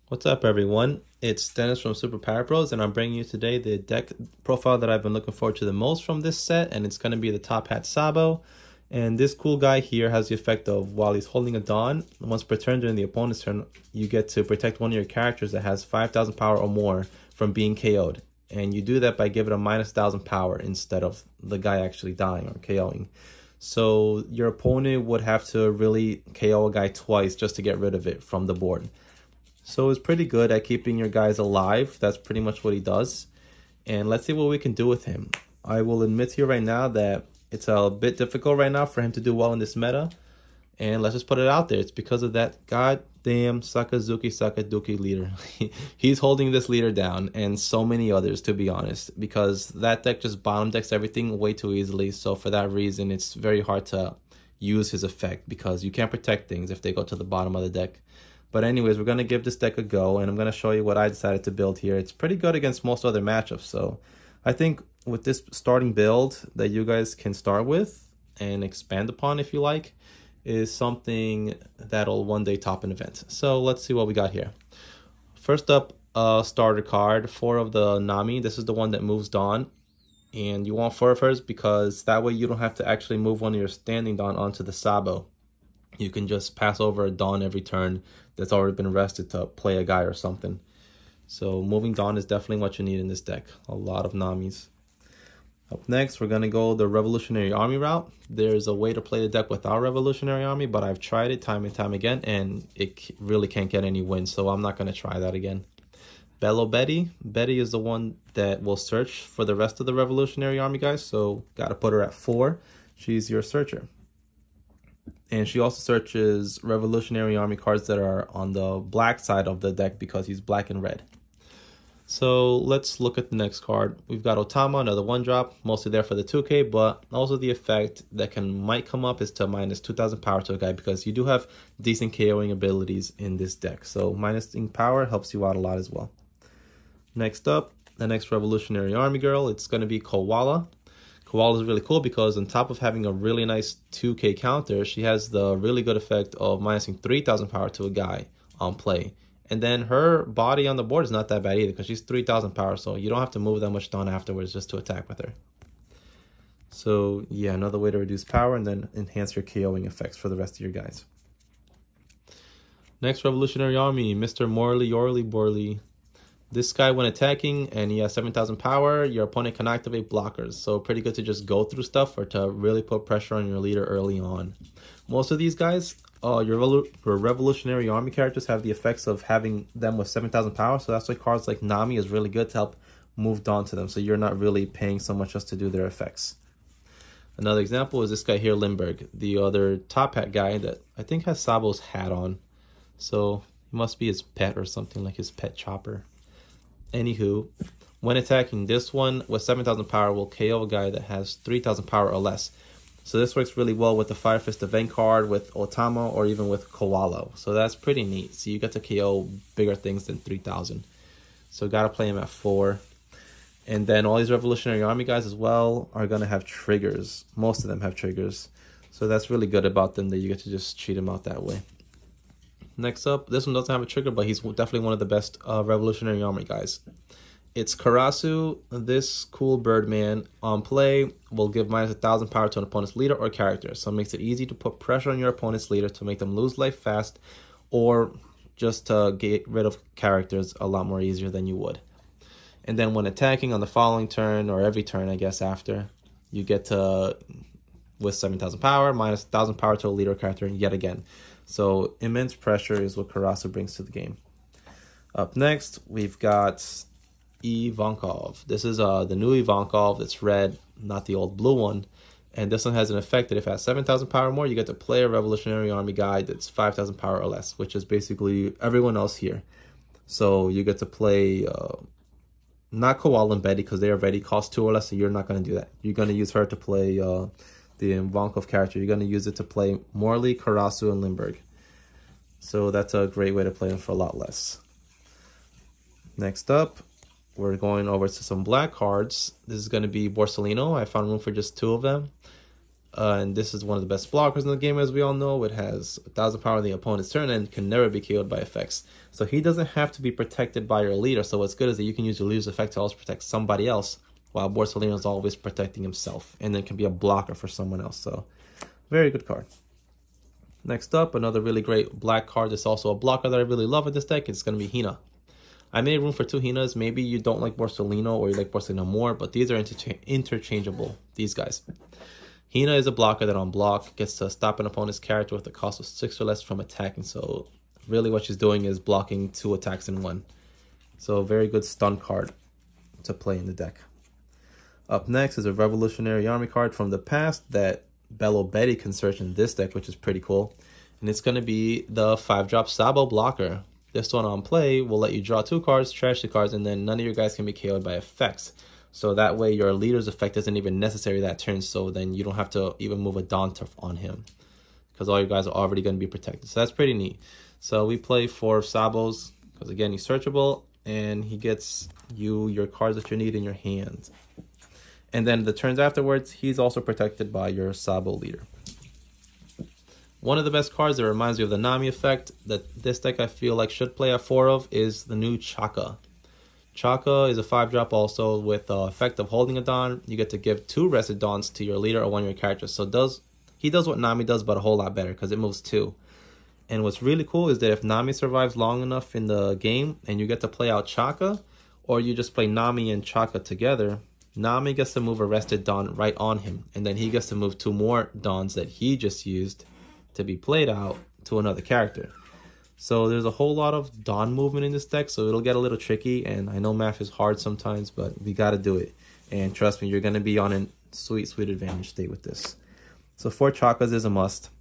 What's up, everyone? It's Dennis from Super Power Bros, and I'm bringing you today the deck profile that I've been looking forward to the most from this set, and it's going to be the Top Hat Sabo. And this cool guy here has the effect of, while he's holding a Dawn, once per turn during the opponent's turn, you get to protect one of your characters that has 5,000 power or more from being KO'd. And you do that by giving a minus 1,000 power instead of the guy actually dying or KOing. So your opponent would have to really KO a guy twice just to get rid of it from the board. So it's pretty good at keeping your guys alive. That's pretty much what he does. And let's see what we can do with him. I will admit to you right now that it's a bit difficult right now for him to do well in this meta. And let's just put it out there. It's because of that goddamn Sakazuki leader. He's holding this leader down, and so many others, to be honest. Because that deck just bottom decks everything way too easily. So for that reason, it's very hard to use his effect, because you can't protect things if they go to the bottom of the deck. But anyways, we're going to give this deck a go, and I'm going to show you what I decided to build here. It's pretty good against most other matchups, so I think with this starting build that you guys can start with and expand upon if you like, is something that'll one day top an event. So let's see what we got here. First up, starter card, 4 of the Nami. This is the one that moves Dawn, and you want 4 of hers because that way you don't have to actually move one of your standing Dawn onto the Sabo. You can just pass over a Dawn every turn that's already been rested to play a guy or something. So moving Dawn is definitely what you need in this deck. A lot of Namis. Up next, we're going to go the Revolutionary Army route. There's a way to play the deck without Revolutionary Army, but I've tried it time and time again, and it really can't get any wins, so I'm not going to try that again. Bello Betty. Betty is the one that will search for the rest of the Revolutionary Army guys, so got to put her at 4. She's your searcher. And she also searches Revolutionary Army cards that are on the black side of the deck because he's black and red. So let's look at the next card. We've got Otama, another 1-drop, mostly there for the 2k, but also the effect that might come up is to minus 2,000 power to a guy, because you do have decent KOing abilities in this deck. So minusing power helps you out a lot as well. Next up, the next Revolutionary Army girl, it's going to be Koala. Koala is really cool because on top of having a really nice 2k counter, she has the really good effect of minusing 3,000 power to a guy on play. And then her body on the board is not that bad either because she's 3,000 power, so you don't have to move that much Dawn afterwards just to attack with her. So yeah, another way to reduce power and then enhance your KOing effects for the rest of your guys. Next Revolutionary Army, Mr. Morley Yorley Borley. This guy, when attacking and he has 7,000 power, your opponent can activate blockers. So pretty good to just go through stuff or to really put pressure on your leader early on. Most of these guys, your Revolutionary Army characters have the effects of having them with 7,000 power. So that's why cards like Nami is really good to help move Dawn to them. So you're not really paying so much just to do their effects. Another example is this guy here, Lindbergh, the other top hat guy that I think has Sabo's hat on. So it must be his pet or something, like his pet chopper. Anywho, when attacking, this one with 7,000 power will KO a guy that has 3,000 power or less. So this works really well with the Fire Fist event card, with Otama, or even with Koala. So that's pretty neat. So you get to KO bigger things than 3,000. So gotta play him at 4. And then all these Revolutionary Army guys as well are gonna have triggers. Most of them have triggers. So that's really good about them, that you get to just cheat them out that way. Next up, this one doesn't have a trigger, but he's definitely one of the best Revolutionary Army guys. It's Karasu. This cool Birdman on play will give minus 1,000 power to an opponent's leader or character. So it makes it easy to put pressure on your opponent's leader to make them lose life fast, or just to get rid of characters a lot more easier than you would. And then when attacking on the following turn, or every turn I guess after, you get to, with 7,000 power, minus 1,000 power to a leader or character yet again. So immense pressure is what Karasu brings to the game. Up next, we've got Ivankov. This is the new Ivankov. It's red, not the old blue one. And this one has an effect that if it has 7,000 power or more, you get to play a Revolutionary Army guy that's 5,000 power or less, which is basically everyone else here. So you get to play not Koala and Betty, because they already cost 2 or less, so you're not going to do that. You're going to use her to play the Ivankov character. You're going to use it to play Morley, Karasu, and Lindbergh. So that's a great way to play them for a lot less. Next up, we're going over to some black cards. This is going to be Borsellino. I found room for just 2 of them. And this is one of the best blockers in the game, as we all know. It has 1,000 power on the opponent's turn and can never be KO'd by effects. So he doesn't have to be protected by your leader. So what's good is that you can use your leader's effect to also protect somebody else, while Borsalino is always protecting himself, and then can be a blocker for someone else. So very good card. Next up, another really great black card that's also a blocker that I really love in this deck. It's going to be Hina. I made room for 2 Hinas. Maybe you don't like Borsalino or you like Borsalino more, but these are interchangeable, these guys. Hina is a blocker that on block gets to stop an opponent's character with a cost of 6 or less from attacking. So really what she's doing is blocking 2 attacks in 1. So a very good stun card to play in the deck. Up next is a Revolutionary Army card from the past that Bello Betty can search in this deck, which is pretty cool. And it's going to be the 5-drop Sabo blocker. This one on play will let you draw 2 cards, trash the cards, and then none of your guys can be KO'd by effects. So that way your leader's effect isn't even necessary that turn, so then you don't have to even move a Dawnturf on him, because all your guys are already going to be protected. So that's pretty neat. So we play 4 Sabos, because again, he's searchable, and he gets you your cards that you need in your hand. And then the turns afterwards, he's also protected by your Sabo leader. One of the best cards that reminds me of the Nami effect that this deck I feel like should play at 4 of is the new Chaka. Chaka is a 5-drop also with the effect of holding a Dawn. You get to give 2 rested Dawns to your leader or one of your characters. So he does what Nami does, but a whole lot better because it moves 2. And what's really cool is that if Nami survives long enough in the game and you get to play out Chaka, or you just play Nami and Chaka together, Nami gets to move a rested Dawn right on him. And then he gets to move 2 more Dawns that he just used to be played out to another character. So there's a whole lot of Dawn movement in this deck, so it'll get a little tricky, and I know math is hard sometimes, but we got to do it. And trust me, you're going to be on a sweet, sweet advantage state with this. So 4 Chakas is a must,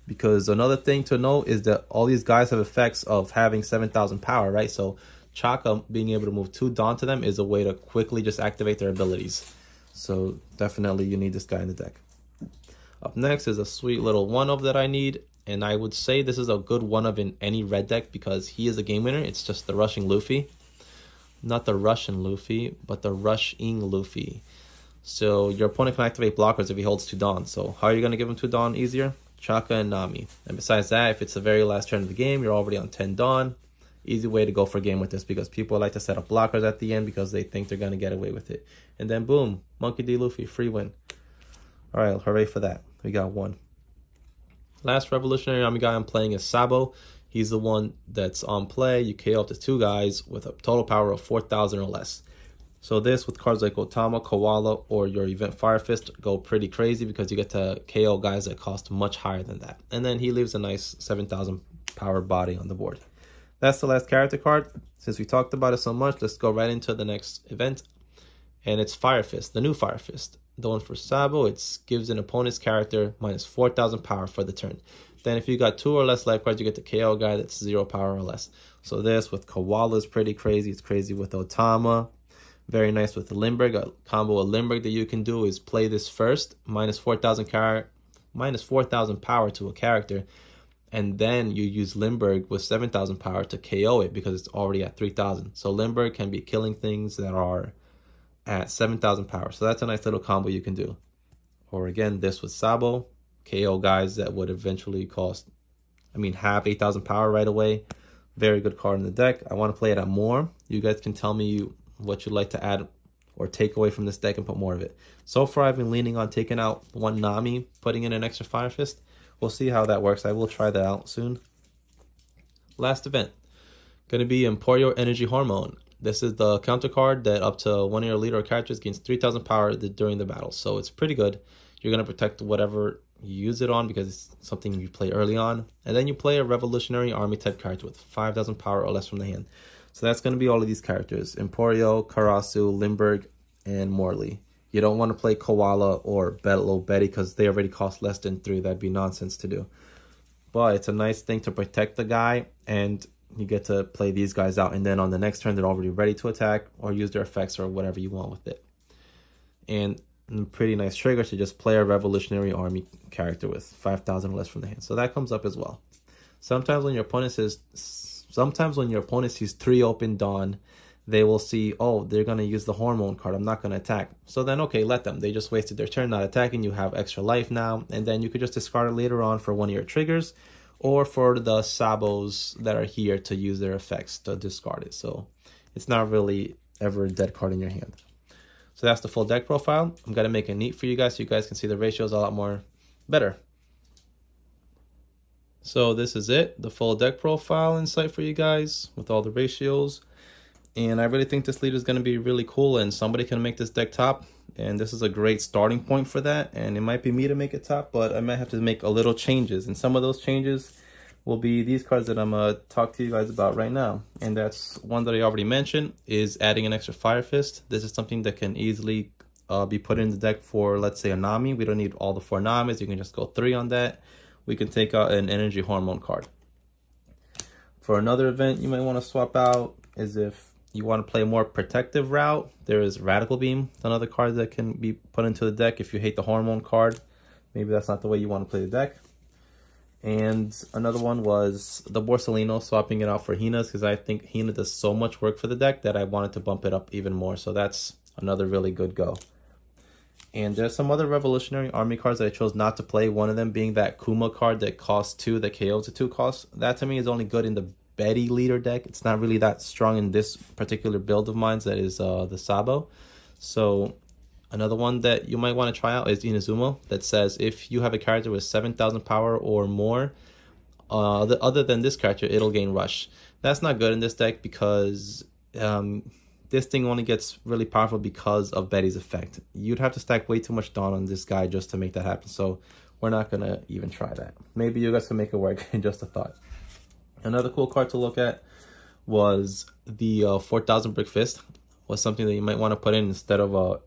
because another thing to note is that all these guys have effects of having 7,000 power, right? So Chaka being able to move 2 Dawn to them is a way to quickly just activate their abilities. So definitely you need this guy in the deck. Up next is a sweet little 1-of that I need. And I would say this is a good 1-of in any red deck because he is a game winner. It's just the rushing Luffy. Not the Russian Luffy, but the rushing Luffy. So your opponent can activate blockers if he holds 2 Dawns. So how are you going to give him 2 Dawn easier? Chaka and Nami. And besides that, if it's the very last turn of the game, you're already on 10 Dawn. Easy way to go for a game with this because people like to set up blockers at the end because they think they're going to get away with it. And then boom, Monkey D. Luffy, free win. All right, hooray for that. We got 1. Last Revolutionary Army guy I'm playing is Sabo. He's the one that's on play. You KO up to 2 guys with a total power of 4,000 or less. So this with cards like Otama, Koala, or your Event Fire Fist go pretty crazy because you get to KO guys that cost much higher than that. And then he leaves a nice 7,000 power body on the board. That's the last character card. Since we talked about it so much, let's go right into the next event. And it's Fire Fist, the new Fire Fist. The one for Sabo, it gives an opponent's character minus 4,000 power for the turn. Then if you got 2 or less life cards, you get the KO guy that's 0 power or less. So this with Koala is pretty crazy. It's crazy with Otama. Very nice with Limburg. A combo of Limburg that you can do is play this first, minus 4,000 power to a character. And then you use Limburg with 7,000 power to KO it because it's already at 3,000. So Limburg can be killing things that are at 7,000 power. So that's a nice little combo you can do. Or again, this with Sabo. KO guys that would eventually have 8,000 power right away. Very good card in the deck. I want to play it at more. You guys can tell me what you'd like to add or take away from this deck and put more of it. So far, I've been leaning on taking out 1 Nami, putting in an extra Fire Fist. We'll see how that works. I will try that out soon. Last event. Going to be Emporio Energy Hormone. This is the counter card that up to 1 of your leader characters gains 3,000 power during the battle. So it's pretty good. You're going to protect whatever you use it on because it's something you play early on. And then you play a Revolutionary Army type character with 5,000 power or less from the hand. So that's going to be all of these characters. Emporio, Karasu, Limburg, and Morley. You don't want to play Koala or Bello Betty because they already cost less than 3. That'd be nonsense to do. But it's a nice thing to protect the guy, and you get to play these guys out. And then on the next turn, they're already ready to attack or use their effects or whatever you want with it. And pretty nice trigger to just play a Revolutionary Army character with 5,000 or less from the hand. So that comes up as well. Sometimes when your opponent sees 3 open Dawn, they will see, oh, they're going to use the hormone card, I'm not going to attack. So then, okay, let them. They just wasted their turn not attacking. You have extra life now, and then you could just discard it later on for one of your triggers, or for the Sabos that are here to use their effects to discard it. So it's not really ever a dead card in your hand. So that's the full deck profile. I'm going to make it neat for you guys so you guys can see the ratios a lot more better. So this is it, the full deck profile in sight for you guys with all the ratios. And I really think this leader is going to be really cool, and somebody can make this deck top. And this is a great starting point for that. And it might be me to make it top, but I might have to make a little changes. And some of those changes will be these cards that I'm going to talk to you guys about right now. And that's one that I already mentioned, is adding an extra Fire Fist. This is something that can easily be put in the deck for, let's say, a Nami. We don't need all the 4 Namis. You can just go 3 on that. We can take out an Energy Hormone card. For another event you might want to swap out is if you want to play a more protective route. There is Radical Beam, another card that can be put into the deck if you hate the Hormone card. Maybe that's not the way you want to play the deck. And another one was the Borsalino, swapping it out for Hina's, because I think Hina does so much work for the deck that I wanted to bump it up even more. So that's another really good go. And there's some other Revolutionary Army cards that I chose not to play. One of them being that Kuma card that costs 2, that KOs at 2 costs. That to me is only good in the Betty leader deck. It's not really that strong in this particular build of mine, that is the Sabo. So another one that you might want to try out is Inazumo, that says if you have a character with 7,000 power or more, other than this character, it'll gain Rush. That's not good in this deck because this thing only gets really powerful because of Betty's effect. You'd have to stack way too much Dawn on this guy just to make that happen. So we're not going to even try that. Maybe you guys can make it work. Just a thought. Another cool card to look at was the 4,000 Brick Fist. Was something that you might want to put in instead of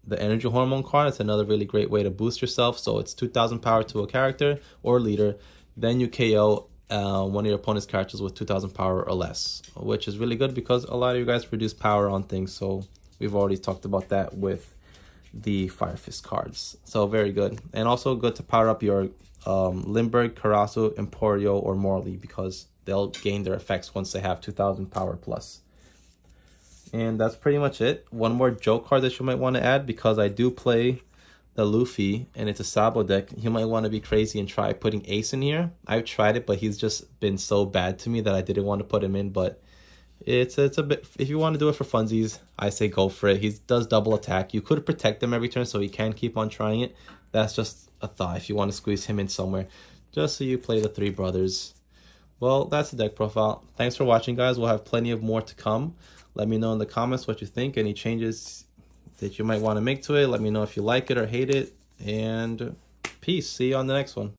the Energy Hormone card. It's another really great way to boost yourself. So it's 2,000 power to a character or leader. Then you KO one of your opponent's characters with 2,000 power or less, which is really good because a lot of you guys reduce power on things. So we've already talked about that with the Fire Fist cards. So very good. And also good to power up your Limburg, Karasu, Emporio, or Morley, because they'll gain their effects once they have 2,000 power plus. And that's pretty much it. One more joke card that you might want to add, because I do play the Luffy and it's a Sabo deck. You might want to be crazy and try putting Ace in here. I've tried it, but he's just been so bad to me that I didn't want to put him in. But it's a bit, if you want to do it for funsies, I say go for it. He does double attack. You could protect him every turn so he can keep on trying it. That's just a thought if you want to squeeze him in somewhere, just so you play the 3 brothers. Well, that's the deck profile. Thanks for watching, guys. We'll have plenty of more to come. Let me know in the comments what you think, any changes that you might want to make to it. Let me know if you like it or hate it. And peace. See you on the next one.